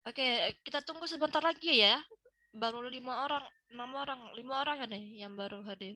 Oke, kita tunggu sebentar lagi ya. Baru 5 orang, 6 orang, 5 orang ya nih yang baru hadir.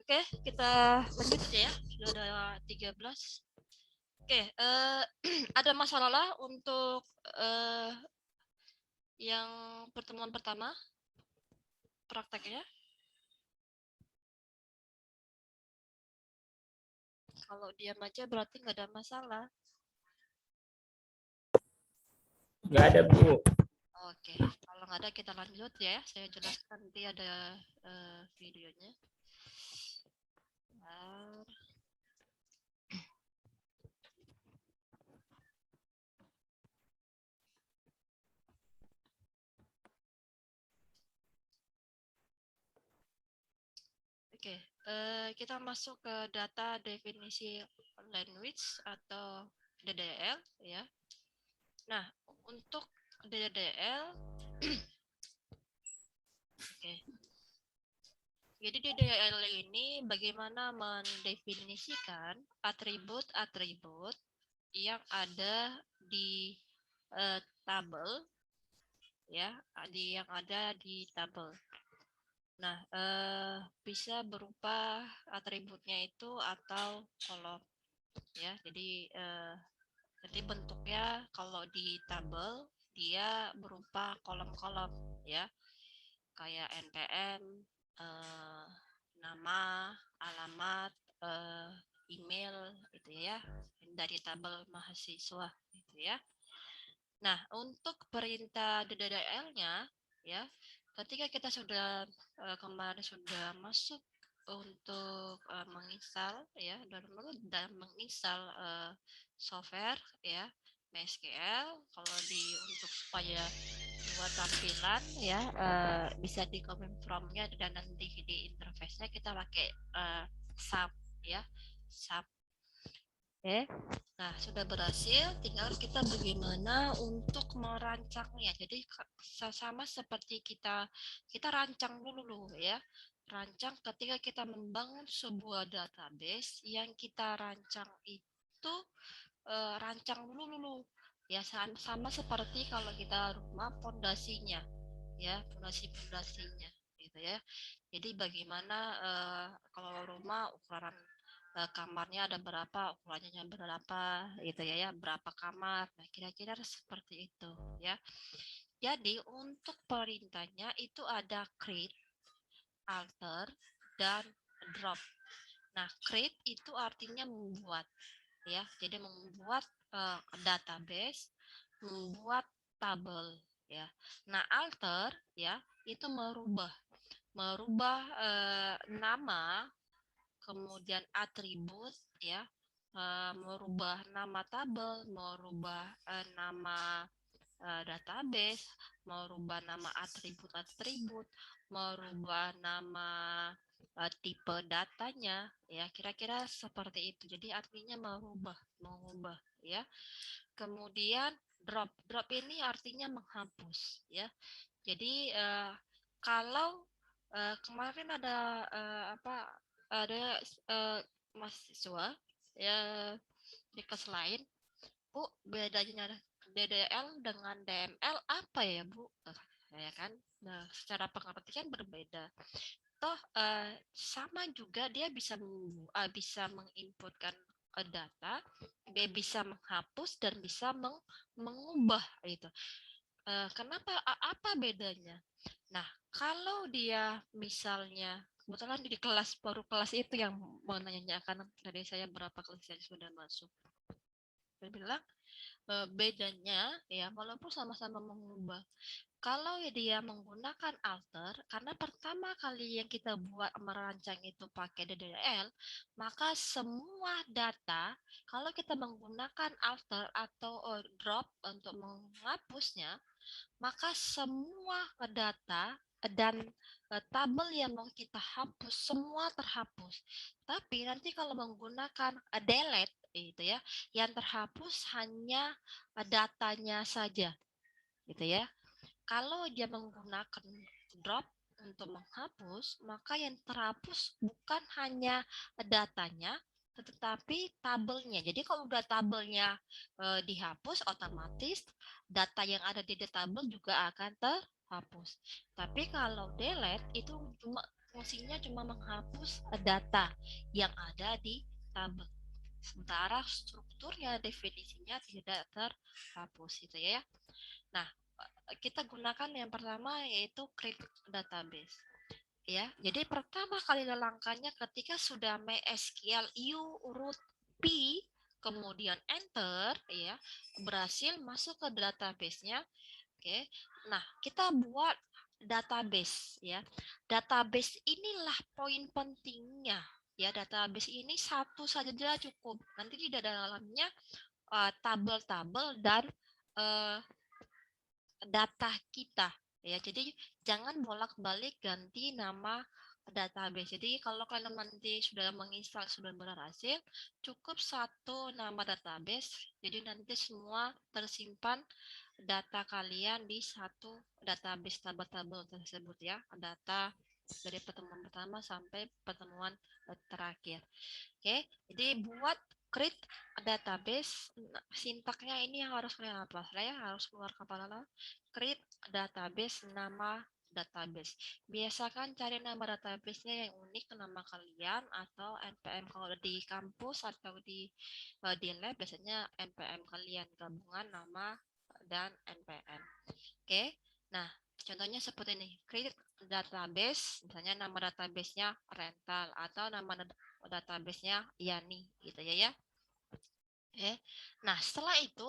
Oke, kita lanjut aja ya. Sudah ada 13. Oke, ada masalah lah untuk yang pertemuan pertama prakteknya. Kalau diam aja berarti nggak ada masalah. Nggak ada, Bu. Oke, kalau nggak ada kita lanjut ya. Saya jelaskan nanti ada videonya. Bentar. Oke, kita masuk ke data definisi language atau DDL ya. Nah, untuk DDL, oke. Jadi DDL ini bagaimana mendefinisikan atribut-atribut yang ada di tabel ya, yang ada di tabel. Nah, bisa berupa atributnya itu atau kolom ya. Jadi bentuknya kalau di tabel dia berupa kolom-kolom ya. kayak NPM, nama, alamat, email, gitu ya, dari tabel mahasiswa, gitu ya. Nah, untuk perintah DDL-nya, ya, ketika kita sudah kemarin sudah masuk untuk menginstal, ya, dan menginstal software, ya, MySQL, kalau untuk supaya buat tampilan, ya, bisa di comment from-nya dan nanti di interface-nya kita pakai sub, ya, sub. Oke. Nah, sudah berhasil, tinggal kita bagaimana untuk merancangnya. Jadi sama seperti kita rancang dulu ya. Rancang ketika kita membangun sebuah database, yang kita rancang itu rancang dulu. Ya, sama seperti kalau kita rumah pondasinya, ya, pondasinya gitu ya. Jadi bagaimana kalau rumah ukuran kamarnya ada berapa, ukurannya berapa, gitu ya, berapa kamar. Nah, kira-kira seperti itu ya. Jadi untuk perintahnya itu ada create, alter, dan drop. Nah, create itu artinya membuat, ya. Jadi membuat database, membuat tabel, ya. Nah, alter, ya, itu merubah nama, kemudian atribut, ya, merubah nama tabel, merubah nama database, merubah nama atribut, merubah nama tipe datanya, ya, kira-kira seperti itu. Jadi artinya mengubah, ya. Kemudian drop ini artinya menghapus, ya. Jadi kalau kemarin ada mahasiswa ya di kelas lain, Bu, bedanya DDL dengan DML apa ya, Bu? Ya kan? Nah, secara pengertian berbeda. Toh sama juga, dia bisa menginputkan data, dia bisa menghapus dan bisa mengubah itu. Kenapa? Apa bedanya? Nah, kalau dia misalnya kebetulan di kelas kelas itu yang menanyakan dari saya berapa kelas yang sudah masuk. Saya bilang bedanya ya, walaupun sama-sama mengubah. Kalau dia menggunakan alter, karena pertama kali yang kita buat merancang itu pakai DDL, maka semua data, kalau kita menggunakan alter atau drop untuk menghapusnya, maka semua data dan tabel yang mau kita hapus semua terhapus. Tapi nanti kalau menggunakan delete itu ya, yang terhapus hanya datanya saja, gitu ya. Kalau dia menggunakan drop untuk menghapus, maka yang terhapus bukan hanya datanya, tetapi tabelnya. Jadi kalau udah tabelnya dihapus, otomatis data yang ada di tabel juga akan terhapus. Tapi kalau delete itu fungsinya cuma menghapus data yang ada di tabel. Sementara strukturnya, definisinya tidak terhapus, itu ya. Nah, kita gunakan yang pertama yaitu create database. Ya, jadi pertama kali langkahnya ketika sudah MySQL root P, kemudian enter, ya, berhasil masuk ke database-nya. Oke. Nah, kita buat database, ya. Database inilah poin pentingnya. Ya, database ini satu saja cukup. Nanti di dalamnya tabel-tabel dan data kita, ya. Jadi jangan bolak-balik ganti nama database. Jadi kalau kalian nanti sudah menginstal, sudah berhasil, cukup satu nama database. Jadi nanti semua tersimpan data kalian di satu database tabel-tabel tersebut, ya. Data dari pertemuan pertama sampai pertemuan terakhir. Oke, jadi buat create database, sintaknya ini yang harus kalian hafal. Saya harus keluar kepala. Create database, nama database. Biasakan cari nama database-nya yang unik, nama kalian atau NPM. Kalau di kampus atau di lab biasanya NPM kalian, gabungan nama dan NPM. Oke. Nah, contohnya seperti ini. Create database, misalnya nama databasenya rental atau nama databasenya Yani gitu ya. Oke. Nah, setelah itu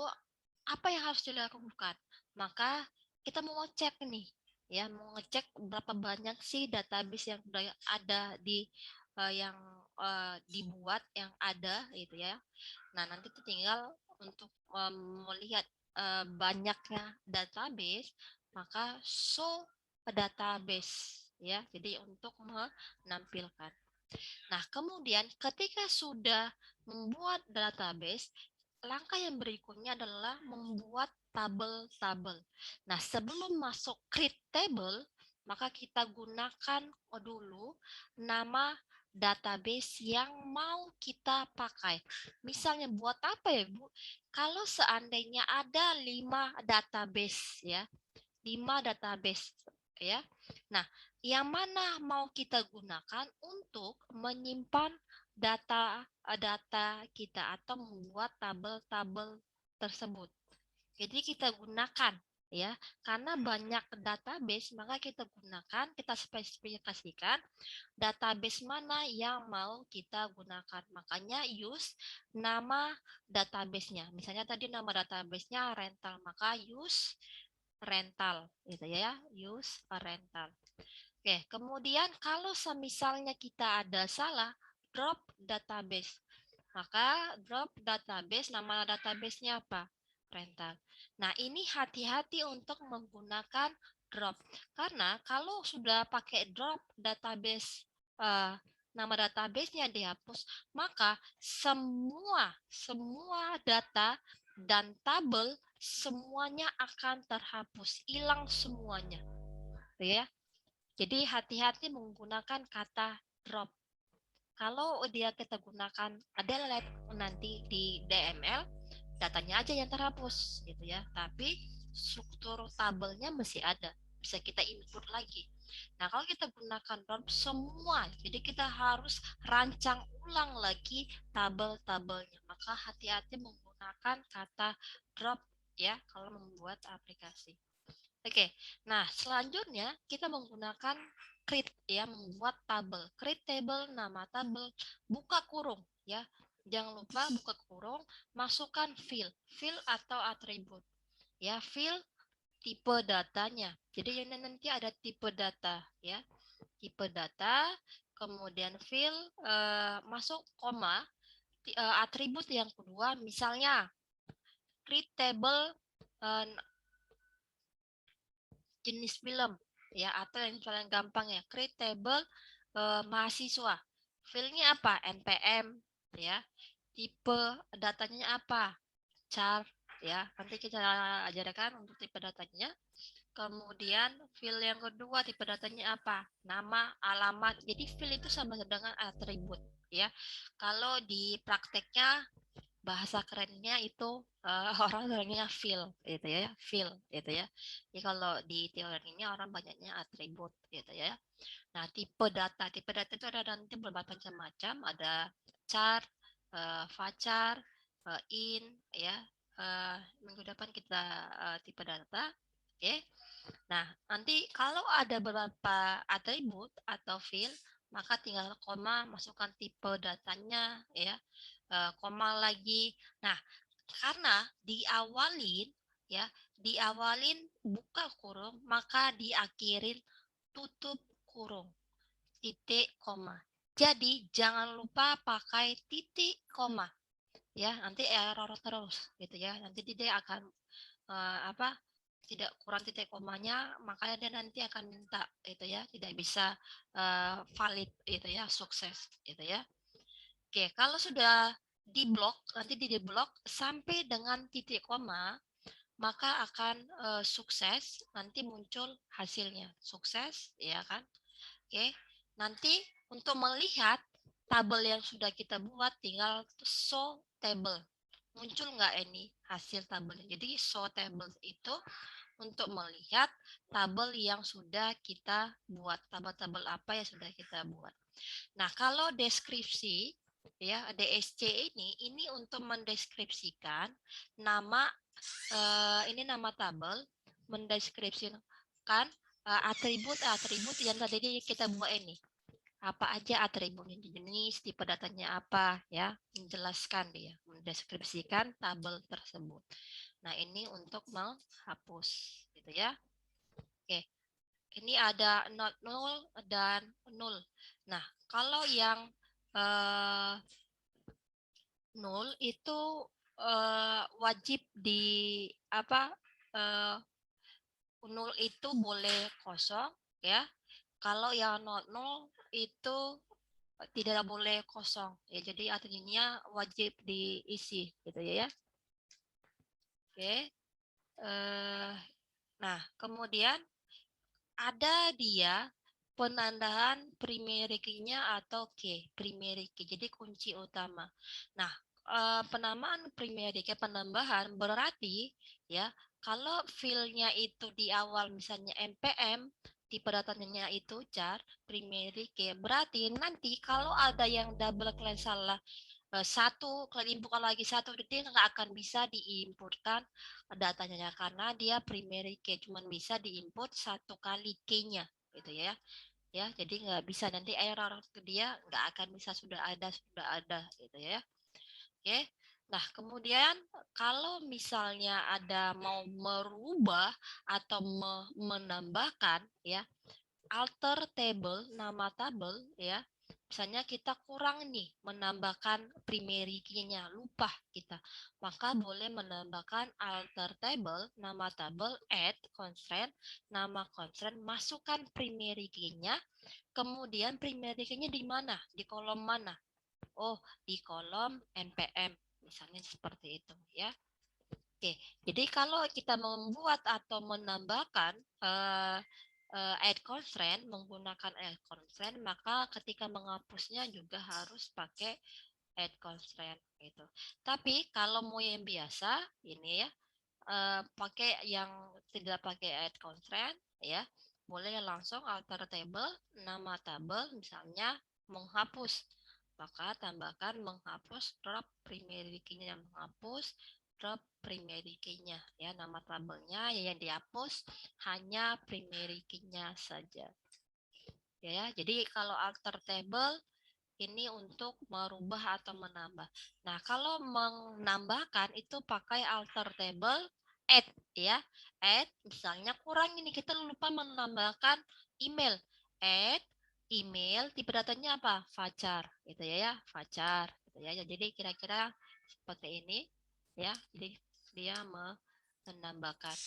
apa yang harus dilakukan? Maka kita mau ngecek nih, ya, mau ngecek berapa banyak sih database yang sudah ada di yang dibuat yang ada gitu ya. Nah, nanti itu tinggal untuk melihat banyaknya database, maka show database ya. Jadi untuk menampilkan. Nah, kemudian ketika sudah membuat database, langkah yang berikutnya adalah membuat tabel-tabel. Nah, sebelum masuk create table, maka kita gunakan dulu nama database yang mau kita pakai. Misalnya buat apa ya, Bu? Kalau seandainya ada 5 database ya, 5 database ya. Nah, yang mana mau kita gunakan untuk menyimpan data kita atau membuat tabel-tabel tersebut. Jadi kita gunakan ya, karena banyak database maka kita gunakan, kita spesifikasikan database mana yang mau kita gunakan. Makanya use nama database-nya. Misalnya tadi nama database-nya rental, maka use rental gitu ya, use a rental. Oke, kemudian kalau misalnya kita ada salah, drop database. Maka drop database, nama database-nya apa? Rental. Nah, ini hati-hati untuk menggunakan drop. Karena kalau sudah pakai drop database, nama database-nya dihapus, maka semua data dan tabel semuanya akan terhapus, hilang semuanya. Ya. Jadi hati-hati menggunakan kata drop. Kalau dia kita gunakan adalah nanti di DML, datanya aja yang terhapus gitu ya. Tapi struktur tabelnya masih ada, bisa kita input lagi. Nah, kalau kita gunakan drop semua, jadi kita harus rancang ulang lagi tabel-tabelnya. Maka hati-hati menggunakan kata drop ya kalau membuat aplikasi. Oke, nah selanjutnya kita menggunakan create ya, membuat tabel. Create table, nama tabel, buka kurung ya. Jangan lupa buka kurung, masukkan field atau atribut. Ya, field tipe datanya. Jadi ini nanti ada tipe data ya. Tipe data, kemudian field masuk koma, atribut yang kedua misalnya create table jenis film ya, atau yang paling gampang ya, create table mahasiswa. Filenya apa? NPM ya. Tipe datanya apa? Char ya. Nanti kita ajarkan untuk tipe datanya. Kemudian field yang kedua tipe datanya apa? Nama, alamat. Jadi field itu sama dengan atribut ya. Kalau di prakteknya bahasa kerennya itu orang bilangnya feel gitu ya, feel gitu ya. Jadi kalau di teorinya orang banyaknya atribut gitu ya. Nah, tipe data itu ada nanti bermacam-macam, ada char, varchar, in ya. Minggu depan kita tipe data, oke. Okay. Nah, nanti kalau ada beberapa atribut atau field, maka tinggal koma, masukkan tipe datanya ya, koma lagi. Nah, karena diawalin ya, diawalin buka kurung, maka diakhirin tutup kurung, titik koma. Jadi jangan lupa pakai titik koma ya, nanti error terus gitu ya. Nanti dia akan apa? Tidak kurang titik komanya, makanya dia nanti akan minta itu ya, tidak bisa valid itu ya, sukses gitu ya. Oke, kalau sudah diblok, nanti di blok sampai dengan titik koma, maka akan sukses, nanti muncul hasilnya. Sukses, ya kan? Oke, nanti untuk melihat tabel yang sudah kita buat, tinggal show table. Muncul nggak ini hasil tabelnya? Jadi show table itu untuk melihat tabel yang sudah kita buat, tabel-tabel apa yang sudah kita buat. Nah, kalau deskripsi ya, DSC ini untuk mendeskripsikan nama ini nama tabel, mendeskripsikan atribut yang tadi kita buat ini. Apa aja atributnya, jenis, tipe datanya apa, ya, menjelaskan dia, mendeskripsikan tabel tersebut. Nah, ini untuk menghapus, gitu ya. Oke, ini ada not null dan null. Nah, kalau yang null itu wajib di apa? Null itu boleh kosong, ya. Kalau yang not null itu tidak boleh kosong, ya. Jadi artinya wajib diisi, gitu ya. Oke. Nah, kemudian ada dia penandaan primary key-nya atau key, primary key. Jadi kunci utama. Nah, penamaan primary key, penambahan berarti ya kalau field-nya itu di awal misalnya npm, tipe datanya itu char primary key, berarti nanti kalau ada yang double kalian salah satu, kalian inputkan lagi satu, dia nggak akan bisa diinputkan datanya karena dia primary key, cuman bisa diinput satu kali key-nya, gitu ya. Ya, jadi nggak bisa, nanti error ke dia nggak akan bisa sudah ada, gitu ya. Oke. Nah, kemudian kalau misalnya ada mau merubah atau menambahkan, ya, alter table, nama tabel, ya. Misalnya kita kurang nih menambahkan primary key-nya, lupa kita. Maka boleh menambahkan alter table, nama tabel, add constraint, nama constraint, masukkan primary key-nya. Kemudian primary key-nya di mana? Di kolom mana? Oh, di kolom npm. Misalnya seperti itu, ya. Oke, jadi kalau kita membuat atau menambahkan add constraint, menggunakan add constraint, maka ketika menghapusnya juga harus pakai add constraint gitu. Tapi kalau mau yang biasa ini ya, pakai yang tidak pakai add constraint ya, boleh langsung alter table, nama tabel misalnya menghapus. Maka tambahkan menghapus drop primary key-nya, menghapus drop primary key-nya ya, nama tabelnya ya yang dihapus hanya primary key-nya saja. Ya, jadi kalau alter table ini untuk merubah atau menambah. Nah, kalau menambahkan itu pakai alter table add ya. Add misalnya kurang ini kita lupa menambahkan email. Add email, tipe datanya apa? Fajar gitu ya, Fajar gitu ya. Jadi kira-kira seperti ini ya. Jadi dia menambahkan.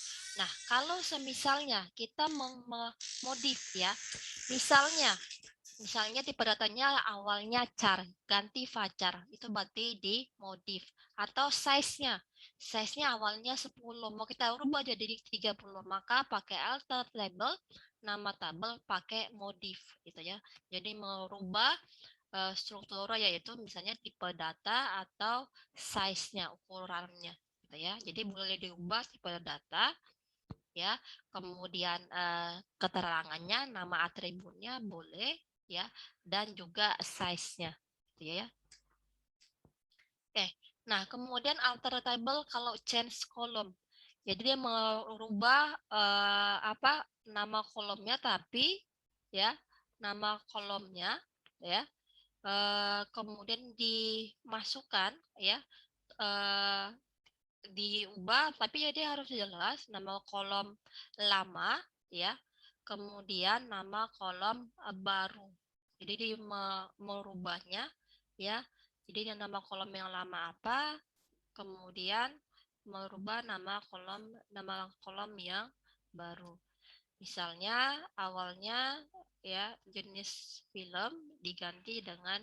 Nah, kalau semisalnya kita modif ya. Misalnya tipe datanya awalnya char, ganti fajar, itu berarti di modif. Atau size-nya awalnya 10, mau kita rubah jadi 30, maka pakai alter label, nama tabel pakai modif gitu ya. Jadi merubah strukturnya yaitu misalnya tipe data atau size-nya, ukurannya gitu ya. Jadi boleh diubah tipe data ya, kemudian keterangannya, nama atributnya boleh ya, dan juga size-nya gitu ya. Oke. Nah, kemudian alter table kalau change column. Jadi dia merubah nama kolomnya, tapi ya nama kolomnya ya kemudian dimasukkan ya diubah, tapi ya dia harus jelas nama kolom lama ya, kemudian nama kolom baru. Jadi dia merubahnya ya. Jadi nama kolom yang lama apa, kemudian merubah nama kolom yang baru. Misalnya awalnya ya jenis film diganti dengan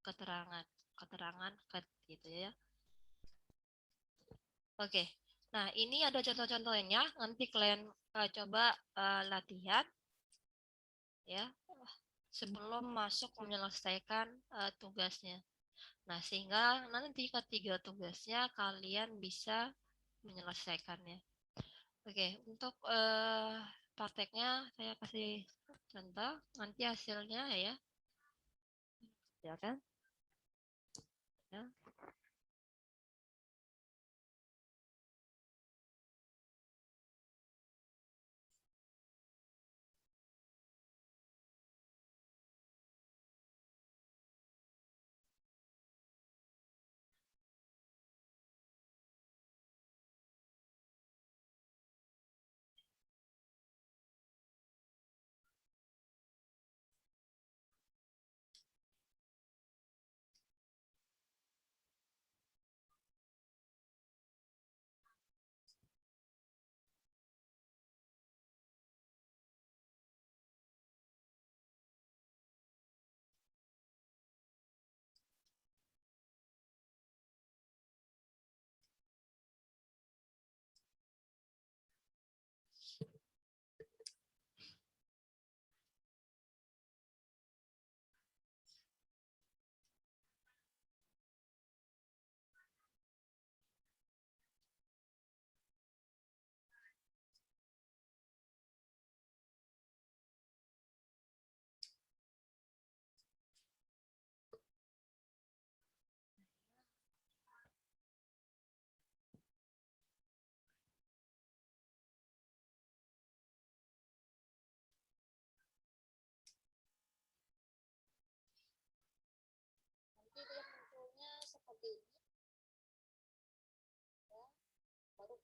keterangan gitu ya. Oke, nah ini ada contoh-contohnya. Nanti kalian coba latihan ya sebelum masuk menyelesaikan tugasnya. Nah, sehingga nanti ketiga tugasnya kalian bisa menyelesaikannya. Oke, untuk prakteknya saya kasih contoh. Nanti hasilnya ya kan? Ya.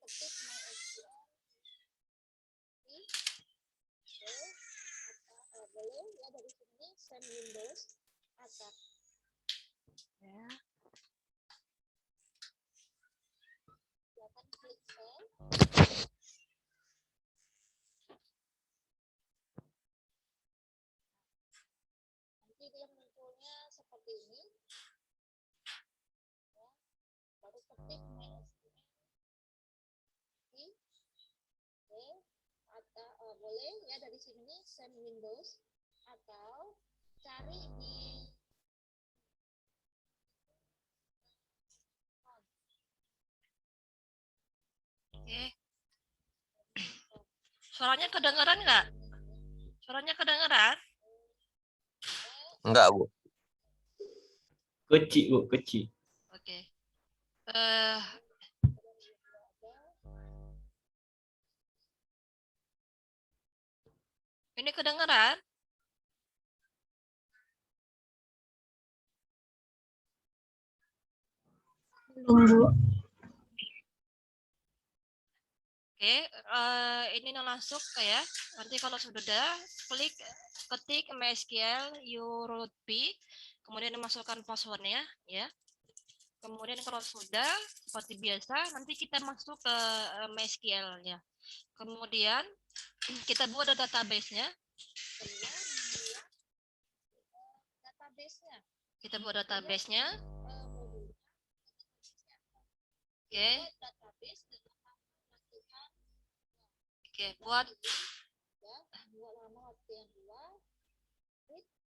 ketik MySQL boleh ya dari sini send Windows atau ya silakan klik send. Nanti dia munculnya seperti ini ya. Baru ketik MySQL atau boleh ya dari sini send Windows atau cari di suaranya kedengeran nggak? Suaranya kedengeran? Enggak, Bu. Kecil, Bu, kecil. Oke. Ini kedengeran? Belum, Bu. Oke, ini langsung ya. Nanti kalau sudah ketik MySQL root B, kemudian masukkan passwordnya ya. Kemudian kalau sudah seperti biasa, nanti kita masuk ke MySQL-nya. Kemudian kita buat database-nya. Kita buat database-nya. Oke. Oke, buat nama latihan 2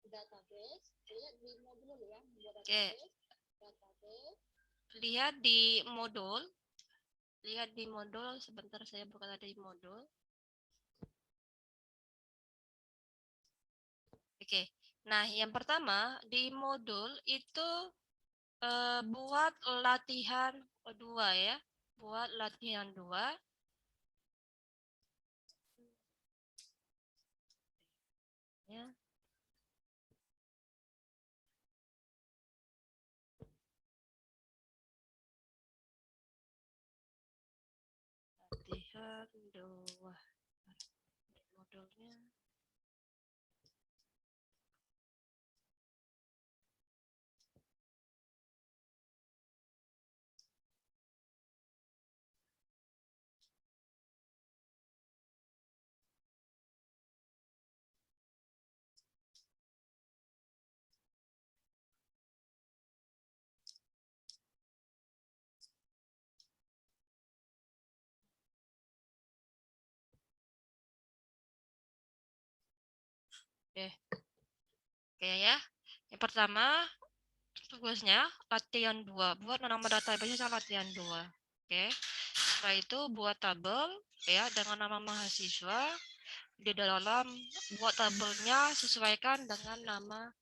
database, lihat di modul ya, database. Lihat di modul, sebentar saya buka tadi modul. Oke. Nah, yang pertama di modul itu buat latihan 2 ya. Buat latihan 2. Ya. Latihan 2. Modulnya. Oke ya. Yang pertama tugasnya latihan 2. Buat nama database latihan 2. Oke. Setelah itu buat tabel ya dengan nama mahasiswa. Di dalam buat tabelnya sesuaikan dengan nama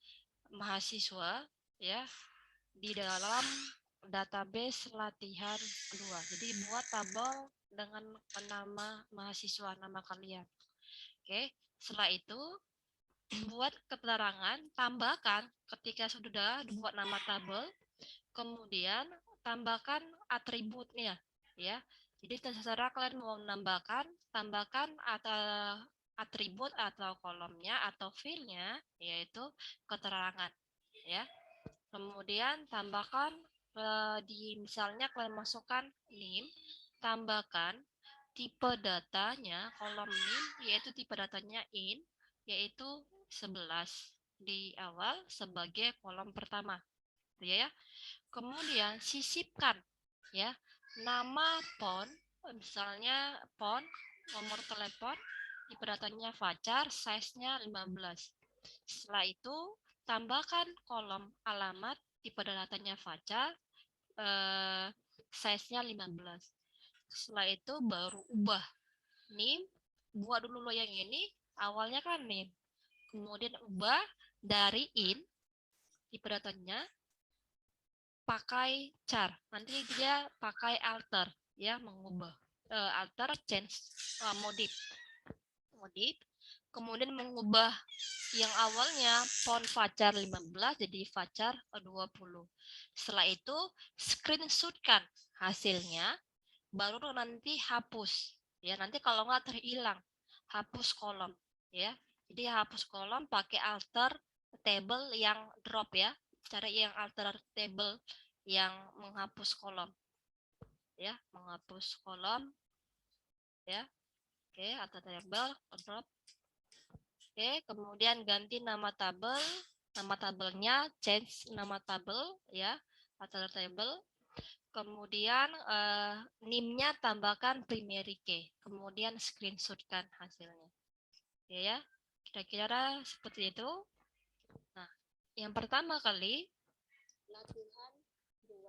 mahasiswa ya di dalam database latihan 2. Jadi buat tabel dengan nama mahasiswa, nama kalian. Oke. Setelah itu buat keterangan, tambahkan ketika sudah dibuat nama tabel, kemudian tambahkan atributnya ya. Jadi terserah kalian mau tambahkan atau atribut atau kolomnya atau filenya yaitu keterangan ya. Kemudian tambahkan di misalnya kalian masukkan name, tambahkan tipe datanya kolom name yaitu tipe datanya in yaitu 11 di awal sebagai kolom pertama ya. Kemudian sisipkan ya nama PON, misalnya PON nomor telepon, tipe datanya Fajar, size-nya 15. Setelah itu tambahkan kolom alamat, tipe datanya Fajar, size-nya 15. Setelah itu baru ubah name, buat dulu yang ini awalnya kan name, kemudian ubah dari in tipe datanya pakai char, nanti dia pakai alter ya, mengubah alter change modif, kemudian mengubah yang awalnya font Fajar 15 jadi Fajar 20. Setelah itu screenshotkan hasilnya, baru nanti hapus. Ya, nanti kalau nggak terhilang, hapus kolom. Ya, jadi hapus kolom pakai alter table yang drop ya. Cari yang alter table yang menghapus kolom. Ya, menghapus kolom. Ya, oke, alter table drop. Oke, kemudian ganti nama tabel. Nama tabelnya change nama tabel ya, alter table. Kemudian NIM-nya tambahkan primary key. Kemudian screenshotkan hasilnya. Ya, kira-kira seperti itu. Nah, yang pertama kali latihan 2.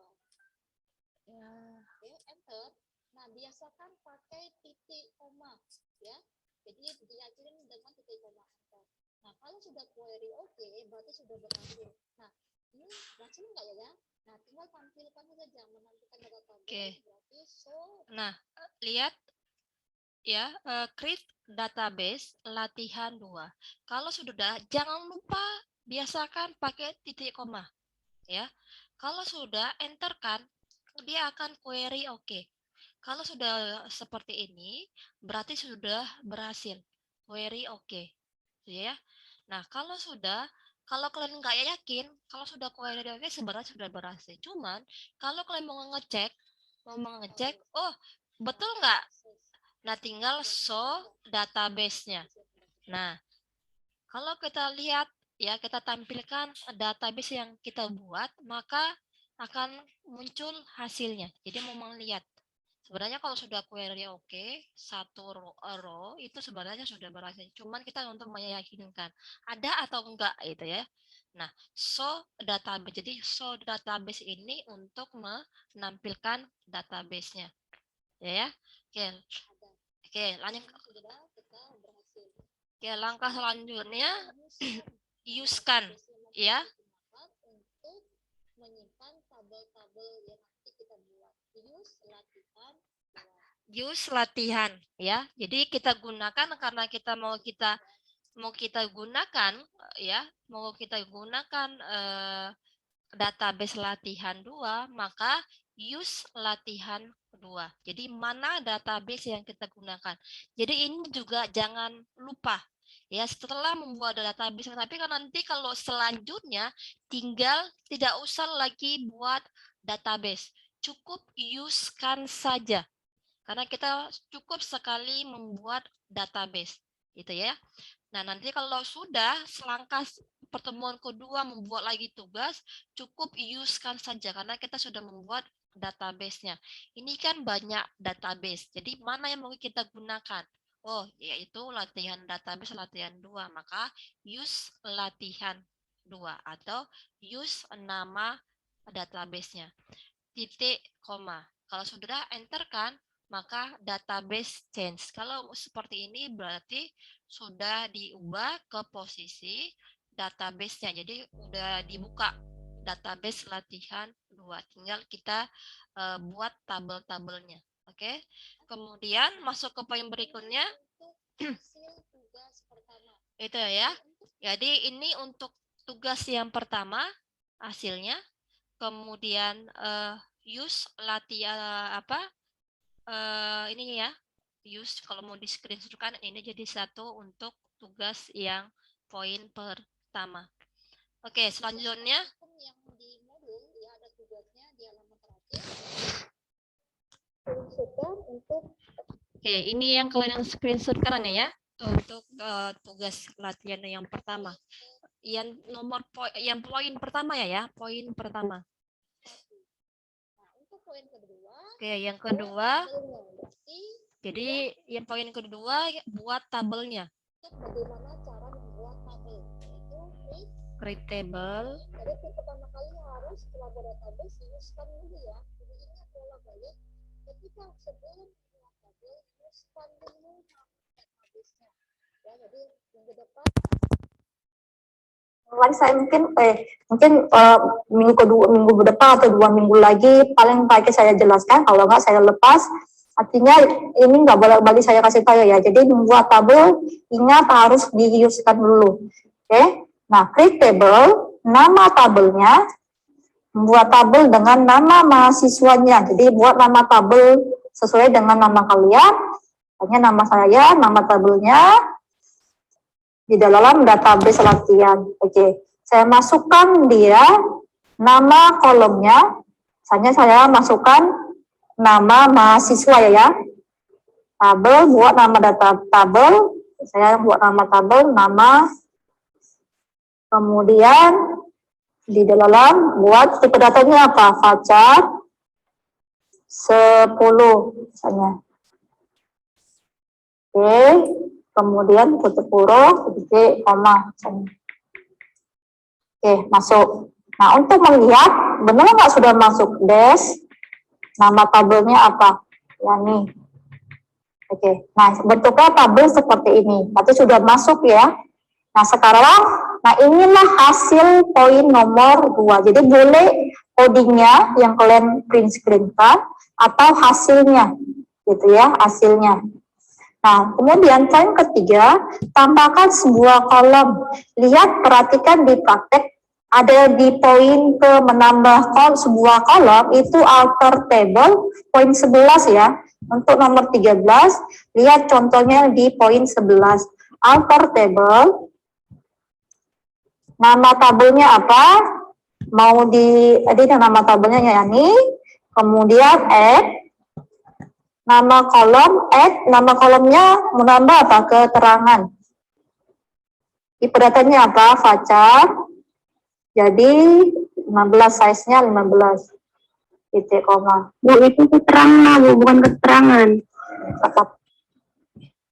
Ya, oke, enter. Nah, biasakan pakai titik koma ya. Jadi diakhirin dengan titik koma enter. Nah, kalau sudah query oke, berarti sudah berhasil. Nah, ini berhasil enggak ya? Nah, tinggal tampilkan saja menampilkan data tabel. Berarti nah, lihat ya, create database latihan 2. Kalau sudah, jangan lupa biasakan pakai titik koma ya. Kalau sudah, enterkan, dia akan query oke. Kalau sudah seperti ini, berarti sudah berhasil. Query oke. Ya. Nah, kalau kalian nggak yakin, kalau sudah query oke, sebenarnya sudah berhasil. Cuman, kalau kalian mau ngecek, oh, betul nggak? Nah, tinggal show database-nya. Nah, kalau kita lihat, ya, kita tampilkan database yang kita buat, maka akan muncul hasilnya. Jadi mau melihat. Sebenarnya kalau sudah query oke, satu row itu sebenarnya sudah berhasil. Cuman kita untuk meyakinkan ada atau enggak itu ya. Nah, show database. Jadi show database ini untuk menampilkan database-nya. Ya. Oke, lanjut. Oke, langkah selanjutnya use-kan ya. Untuk menyimpan tabel-tabel yang nanti kita buat. Use latihan ya. Jadi kita gunakan karena kita mau kita gunakan ya, database latihan 2, maka use latihan 2. Jadi mana database yang kita gunakan. Jadi ini juga jangan lupa ya, setelah membuat database, tapi kan nanti kalau selanjutnya tinggal tidak usah lagi buat database, cukup use-kan saja. Karena kita cukup sekali membuat database, gitu ya. Nah, nanti kalau sudah selangkah pertemuan kedua membuat lagi tugas, cukup use-kan saja karena kita sudah membuat database-nya. Ini kan banyak database. Jadi mana yang mau kita gunakan? Oh, yaitu latihan database latihan 2. Maka use latihan 2 atau use nama database-nya. Titik koma. Kalau sudah enter kan, maka database change. Kalau seperti ini berarti sudah diubah ke posisi database-nya. Jadi udah dibuka database latihan 2. Tinggal kita buat tabel-tabelnya. Oke. Kemudian masuk ke poin berikutnya. Itu ya. Jadi ini untuk tugas yang pertama hasilnya. Kemudian use latihan ini ya, use kalau mau di screenshotkan ini jadi satu untuk tugas yang poin pertama. Oke, selanjutnya yang di modul ya ada tugasnya di halaman terakhir. Oke, ini yang kalian screenshotkan ya untuk tugas latihan yang pertama. Yang poin pertama ya, poin pertama. Poin kedua. Oke, yang kedua. Jadi yang poin kedua buat tabelnya. Bagaimana cara membuat tabel? Yaitu create table. Jadi pertama kali harus setelah database use-kan dulu ya. Jadi ini adalah balik. Ketika sebelum membuat tabel use-kan dulu database-nya. Ya, jadi minggu depan. Saya mungkin minggu depan atau 2 minggu lagi paling pakai saya jelaskan, kalau enggak saya lepas. Artinya ini enggak boleh bagi saya kasih tahu ya. Jadi membuat tabel ingat harus diuskan dulu. Oke. Nah, create table, nama tabelnya membuat tabel dengan nama mahasiswanya. Jadi buat nama tabel sesuai dengan nama kalian. Hanya nama saya, nama tabelnya di dalam database latihan. Oke, saya masukkan dia nama kolomnya. Misalnya saya masukkan nama mahasiswa ya. Tabel buat nama data tabel. Saya buat nama tabel, nama. Kemudian di dalam buat tipe datanya apa? Fajar 10 misalnya. Oke, kemudian tutup huruf, titik, koma misalnya. Oke, masuk. Nah, untuk melihat benar nggak sudah masuk dash, nama tabelnya apa? Ya nih. Oke, nah bentuknya tabel seperti ini. Berarti sudah masuk ya. Nah, sekarang, nah inilah hasil poin nomor 2. Jadi boleh codingnya yang kalian print screenkan atau hasilnya, gitu ya, hasilnya. Nah, kemudian poin ketiga, tambahkan sebuah kolom. Lihat, perhatikan di praktek, ada di poin ke menambah sebuah kolom, itu alter table, poin 11 ya. Untuk nomor 13, lihat contohnya di poin 11. Alter table, nama tabelnya apa? Mau nama tabelnya ya ini, kemudian add, nama kolom, nama kolomnya menambah apa? Keterangan. Tipe datanya apa? Fajar. Jadi 15, size-nya 15. Titik, koma. Bu, itu keterangan, Bu, bukan keterangan. Tetap.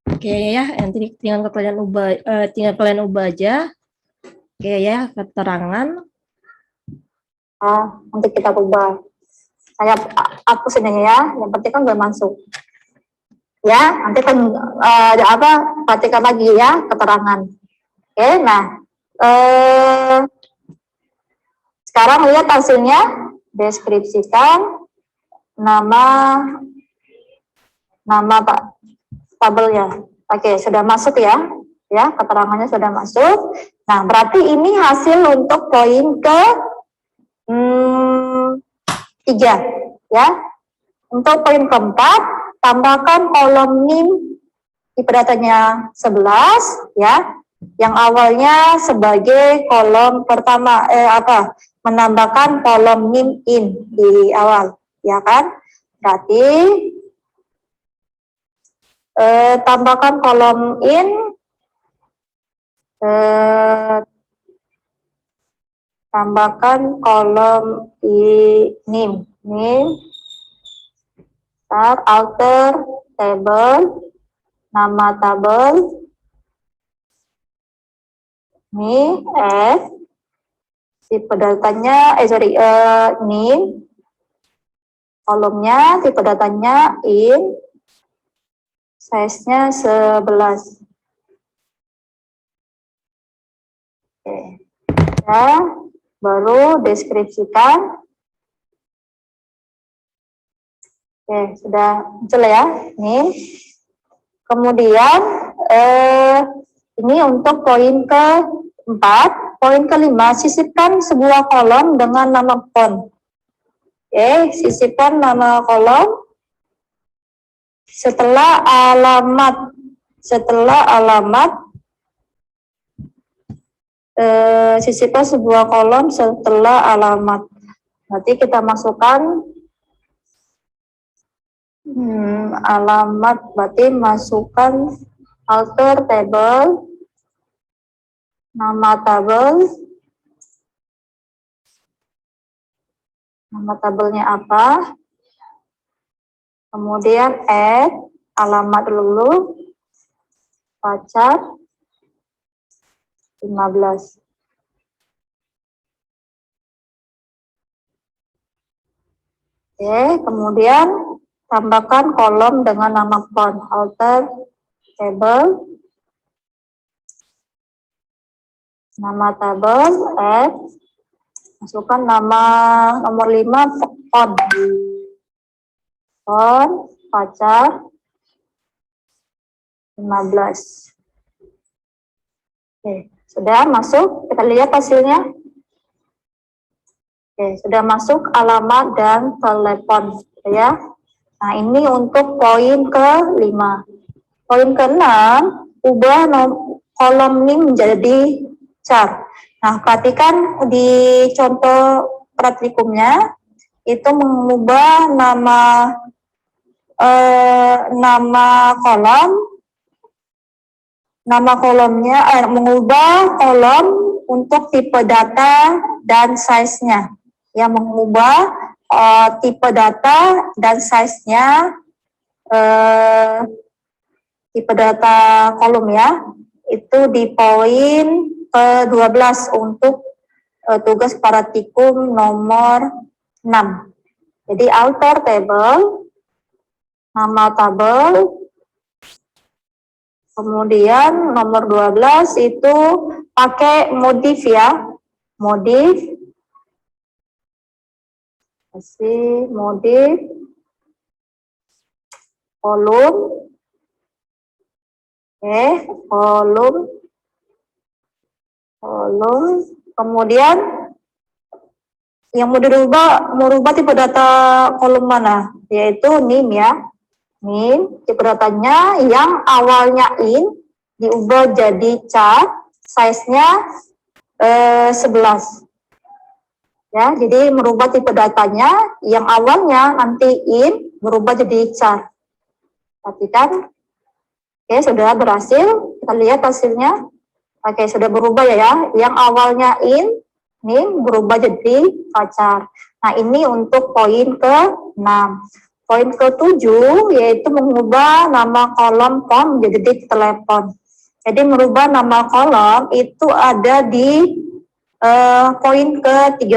Oke ya, nanti tinggal kalian ubah aja. Oke ya, keterangan. Nanti kita ubah. Saya hapus ini ya, yang penting kan udah masuk. Ya, nanti kan perhatikan lagi ya keterangan. Oke, nah sekarang lihat hasilnya, deskripsikan nama tabelnya. Oke, sudah masuk ya, keterangannya sudah masuk. Nah, berarti ini hasil untuk poin ke 3 ya. Untuk poin keempat, tambahkan kolom NIM tipe datanya 11 ya, yang awalnya sebagai kolom pertama menambahkan kolom NIM in di awal ya kan. Berarti tambahkan kolom in, tambahkan kolom NIM alter table, nama tabel, NIM, tipe datanya, NIM, kolomnya, tipe datanya in, size-nya 11. Oke. Ya, baru deskripsikan. Oke, sudah muncul ya. Ini. Kemudian ini untuk poin ke-4, poin ke-5, sisipkan sebuah kolom dengan nama font. Oke, sisipkan nama kolom setelah alamat. Sisipkan sebuah kolom setelah alamat. Nanti kita masukkan alamat, berarti masukkan alter table, nama tabelnya apa, kemudian add alamat dulu, Fajar 15. Oke, kemudian tambahkan kolom dengan nama font, alter table, nama tabel, add, masukkan nama nomor 5, font, Fajar 15. Oke, sudah masuk, kita lihat hasilnya. Oke, sudah masuk alamat dan telepon ya. Nah, ini untuk poin ke-5. Poin ke-6, ubah kolom NIM menjadi chart. Nah, perhatikan di contoh praktikumnya, itu mengubah mengubah kolom untuk tipe data dan size-nya. Ya, mengubah tipe data dan size-nya, tipe data kolom ya, itu di poin ke-12 untuk tugas praktikum nomor 6. Jadi alter table, nama tabel, kemudian nomor 12 itu pakai modif ya, modif, kolom, kolom, kemudian yang mau merubah tipe data kolom mana, yaitu NIM ya. NIM, tipe datanya yang awalnya in diubah jadi chart, size-nya 11. Ya, jadi merubah tipe datanya yang awalnya nanti in berubah jadi chart. Perhatikan. Oke, sudah berhasil. Kita lihat hasilnya. Oke, sudah berubah ya. Yang awalnya in berubah jadi chart. Nah, ini untuk poin ke-6. Poin ke-7 yaitu mengubah nama kolom phone menjadi telepon. Jadi merubah nama kolom itu ada di poin ke-13.